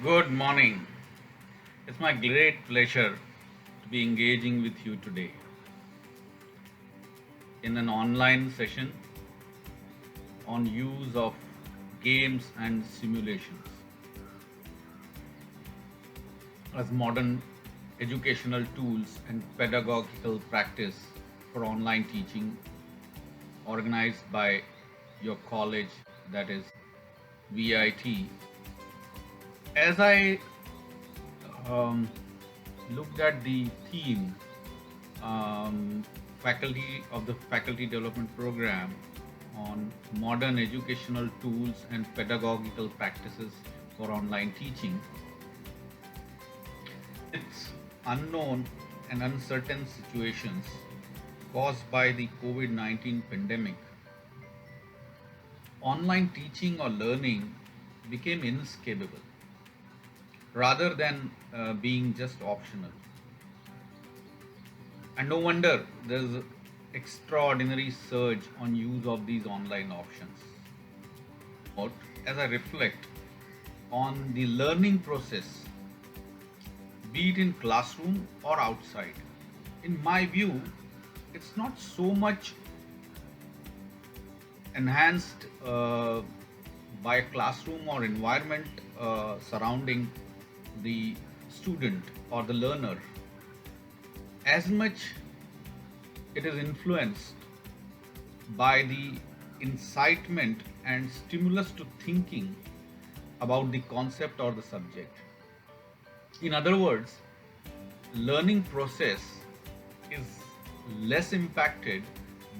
Good morning. It's my great pleasure to be engaging with you today in an online session on use of games and simulations as modern educational tools and pedagogical practice for online teaching organized by your college, that is VIT. As I um, looked at the theme, um, faculty of the faculty development program on modern educational tools and pedagogical practices for online teaching, it's unknown and uncertain situations caused by the COVID-19 pandemic, online teaching or learning became inescapable rather than being just optional. And no wonder there's an extraordinary surge on use of these online options. But as I reflect on the learning process, be it in classroom or outside, in my view, it's not so much enhanced by a classroom or environment surrounding the student or the learner, as much it is influenced by the incitement and stimulus to thinking about the concept or the subject. In other words, learning process is less impacted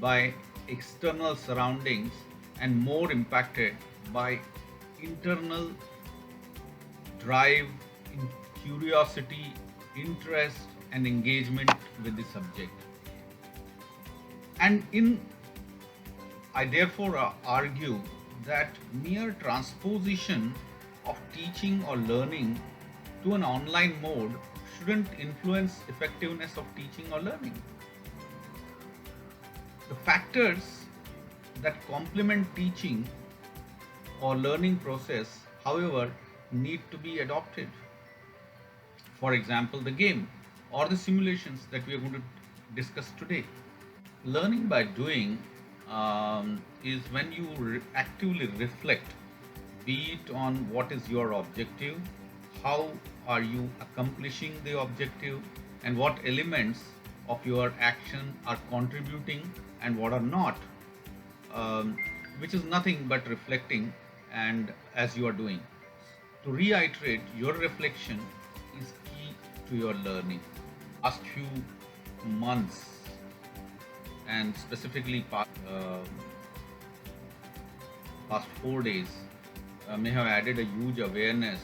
by external surroundings and more impacted by internal drive, curiosity, interest, and engagement with the subject. And I therefore argue that mere transposition of teaching or learning to an online mode shouldn't influence effectiveness of teaching or learning. The factors that complement teaching or learning process, however, need to be adopted. For example, the game or the simulations that we are going to discuss today. Learning by doing is when you actively reflect, be it on what is your objective, how are you accomplishing the objective, and what elements of your action are contributing and what are not, which is nothing but reflecting and as you are doing. To reiterate, your reflection is key to your learning. Last few months and specifically past 4 days may have added a huge awareness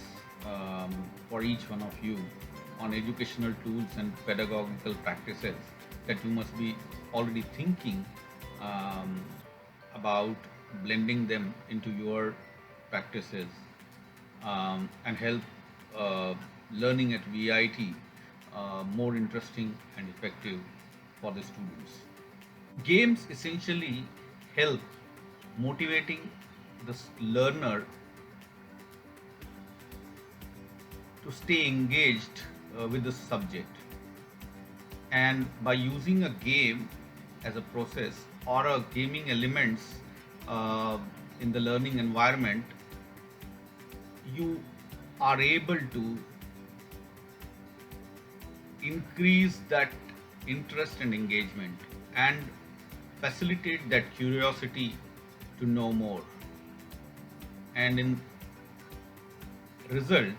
for each one of you on educational tools and pedagogical practices that you must be already thinking about blending them into your practices and help learning at VIT more interesting and effective for the students. Games essentially help motivating the learner to stay engaged with the subject, and by using a game as a process or a gaming elements in the learning environment, you are able to increase that interest and engagement and facilitate that curiosity to know more, and in result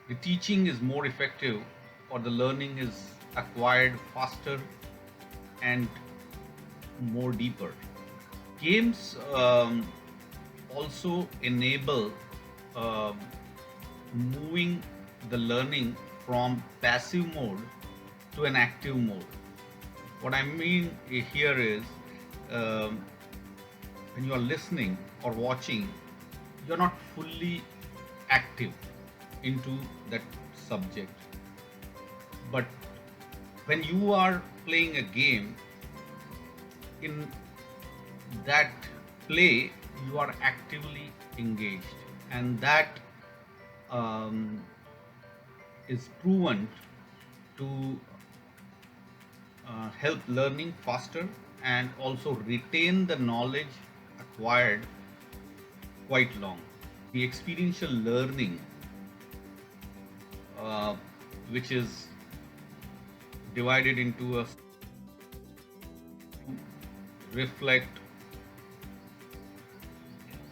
the teaching is more effective or the learning is acquired faster and more deeper. Games also enable moving the learning from passive mode to an active mode. What I mean here is when you are listening or watching, you're not fully active into that subject. But when you are playing a game, in that play you are actively engaged, and that um, is proven to help learning faster and also retain the knowledge acquired quite long. The experiential learning, uh, which is divided into a reflect,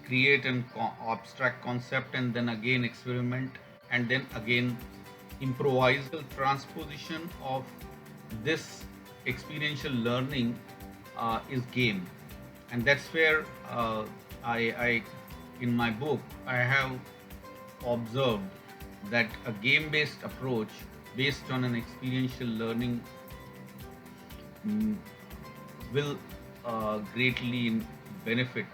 create an abstract concept, and then again experiment, and then again improvise. The transposition of this experiential learning is game, and that's where I in my book I have observed that a game-based approach based on an experiential learning mm, will greatly benefit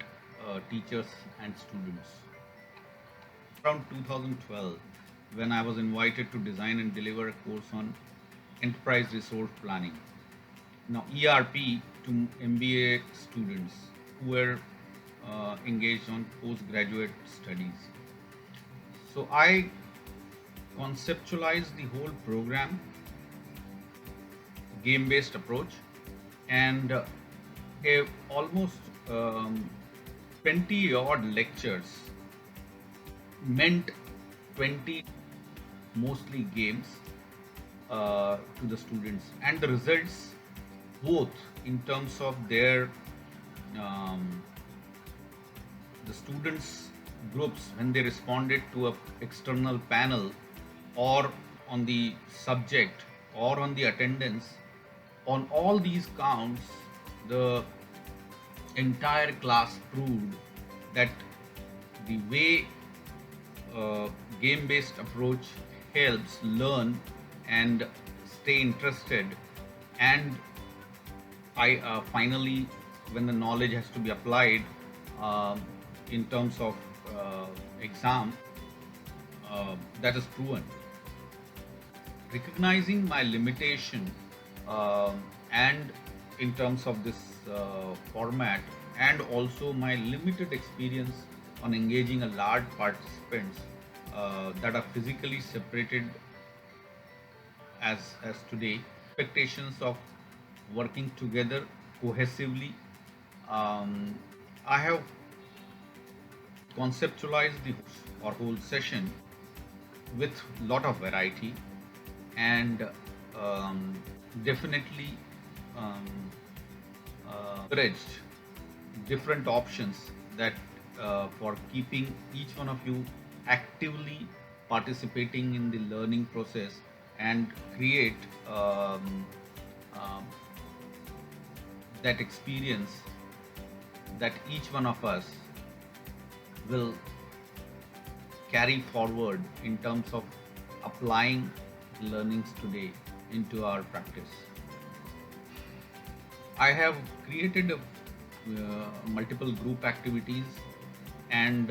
teachers and students. Around 2012, when I was invited to design and deliver a course on enterprise resource planning, now ERP, to MBA students who were engaged on postgraduate studies. So I conceptualized the whole program, game-based approach, and almost 20 odd lectures meant 20 mostly games to the students, and the results, both in terms of their um, the students groups when they responded to a external panel, or on the subject, or on the attendance, on all these counts the entire class proved that the way game based approach helps learn and stay interested, and I finally, when the knowledge has to be applied um in terms of exam, that is proven. Recognizing my limitation, and in terms of this format, and also my limited experience on engaging a large participants that are physically separated as today, expectations of working together cohesively, um, I have conceptualized the whole session with lot of variety, and um, definitely um, encouraged different options that for keeping each one of you actively participating in the learning process, and create um, that experience that each one of us will carry forward in terms of applying learnings today into our practice. I have created multiple group activities, and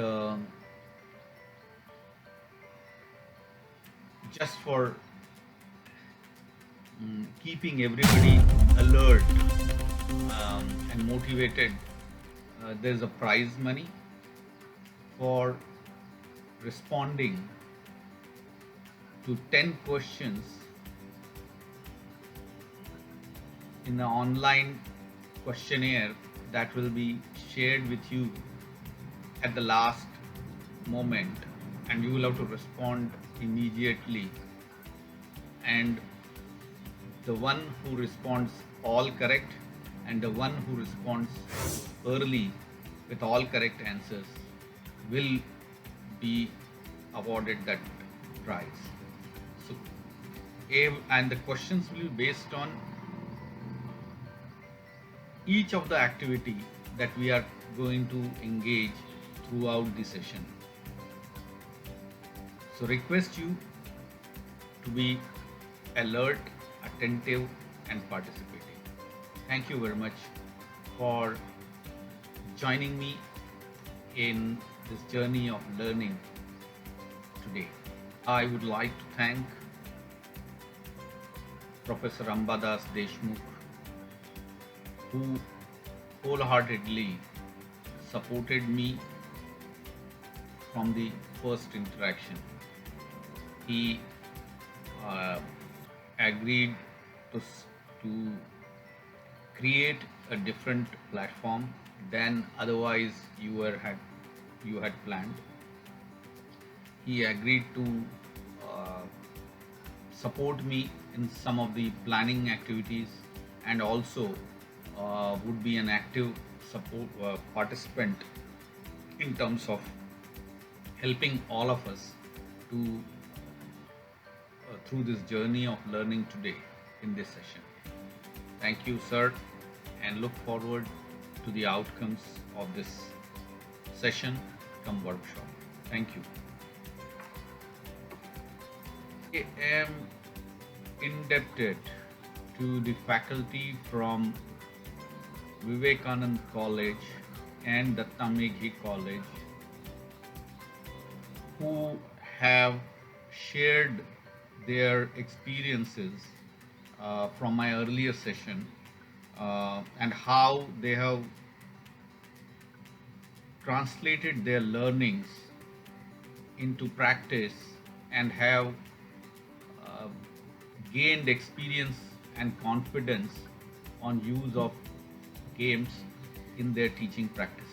just for keeping everybody alert and motivated, there's a prize money for responding to 10 questions in the online questionnaire that will be shared with you at the last moment, and you will have to respond immediately, and the one who responds all correct and the one who responds early with all correct answers will be awarded that prize. So, and the questions will be based on each of the activity that we are going to engage throughout the session. So request you to be alert, attentive and participating. Thank you very much for joining me in this journey of learning today. I would like to thank Professor Ambadas Deshmukh, who wholeheartedly supported me from the first interaction. he uh, agreed to create a different platform than otherwise you had planned. He agreed to uh, support me in some of the planning activities, and also would be an active support participant in terms of helping all of us to through this journey of learning today in this session. Thank you, sir, and look forward to the outcomes of this session come workshop. Thank you. I am indebted to the faculty from Vivekanand College and the Tamegi College who have shared their experiences from my earlier session and how they have translated their learnings into practice and have uh, gained experience and confidence on use of games in their teaching practices.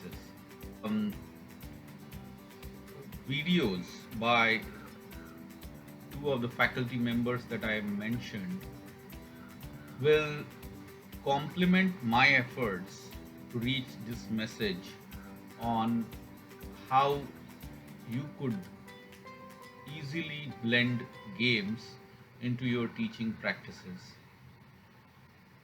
Videos by two of the faculty members that I mentioned will complement my efforts to reach this message on how you could easily blend games into your teaching practices.